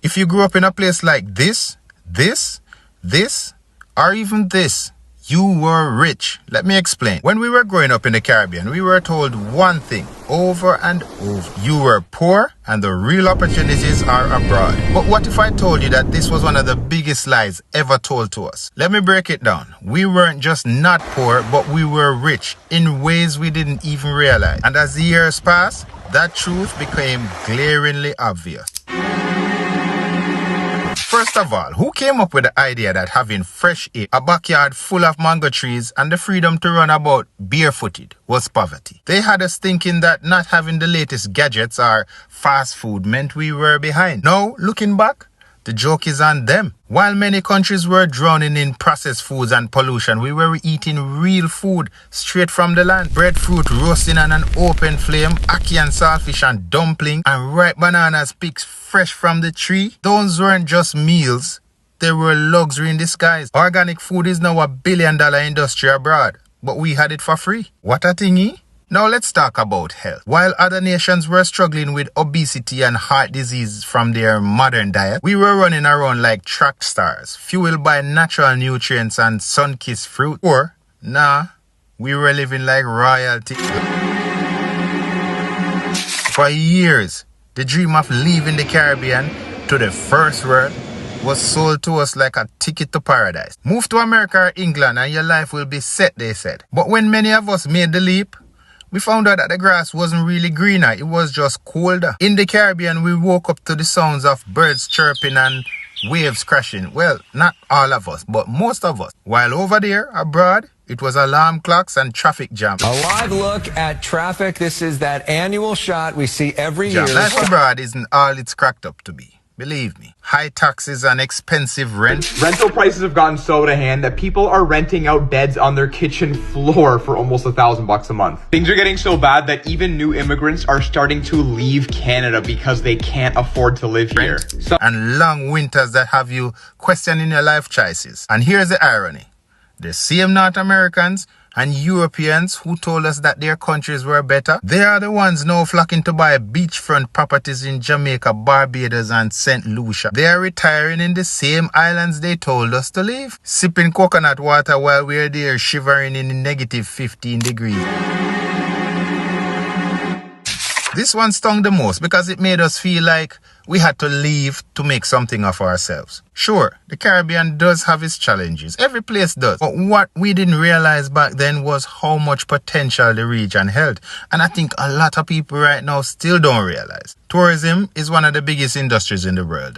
If you grew up in a place like this, or even this, you were rich. Let me explain. When we were growing up in the Caribbean, we were told one thing over and over. You were poor and the real opportunities are abroad. But what if I told you that this was one of the biggest lies ever told to us? Let me break it down. We weren't just not poor, but we were rich in ways we didn't even realize. And as the years passed, that truth became glaringly obvious. First of all, who came up with the idea that having fresh air, a backyard full of mango trees, and the freedom to run about barefooted was poverty? They had us thinking that not having the latest gadgets or fast food meant we were behind. Now, looking back, the joke is on them. While many countries were drowning in processed foods and pollution, we were eating real food straight from the land. Breadfruit roasting on an open flame, ackee and saltfish and dumpling, and ripe bananas picked fresh from the tree. Those weren't just meals, they were luxury in disguise. Organic food is now $1 billion industry abroad, but we had it for free. What a thingy. Now let's talk about health. While other nations were struggling with obesity and heart disease from their modern diet, we were running around like track stars, fueled by natural nutrients and sun-kissed fruit. Or, we were living like royalty. For years, the dream of leaving the Caribbean to the first world was sold to us like a ticket to paradise. Move to America or England and your life will be set, they said. But when many of us made the leap, we found out that the grass wasn't really greener, it was just colder. In the Caribbean, we woke up to the sounds of birds chirping and waves crashing. Well, not all of us, but most of us. While over there, abroad, it was alarm clocks and traffic jams. A live look at traffic. This is that annual shot we see every year. Life abroad isn't all it's cracked up to be. Believe me, high taxes and expensive rent. Rental prices have gotten so out of hand that people are renting out beds on their kitchen floor for almost $1,000 a month. Things are getting so bad that even new immigrants are starting to leave Canada because they can't afford to live here. And long winters that have you questioning your life choices. And here's the irony. The same North Americans and Europeans who told us that their countries were better, they are the ones now flocking to buy beachfront properties in Jamaica, Barbados and St. Lucia. They are retiring in the same islands they told us to leave, sipping coconut water while we're there shivering in negative 15 degrees. This one stung the most because it made us feel like we had to leave to make something of ourselves. Sure, the Caribbean does have its challenges. Every place does. But what we didn't realize back then was how much potential the region held. And I think a lot of people right now still don't realize. Tourism is one of the biggest industries in the world.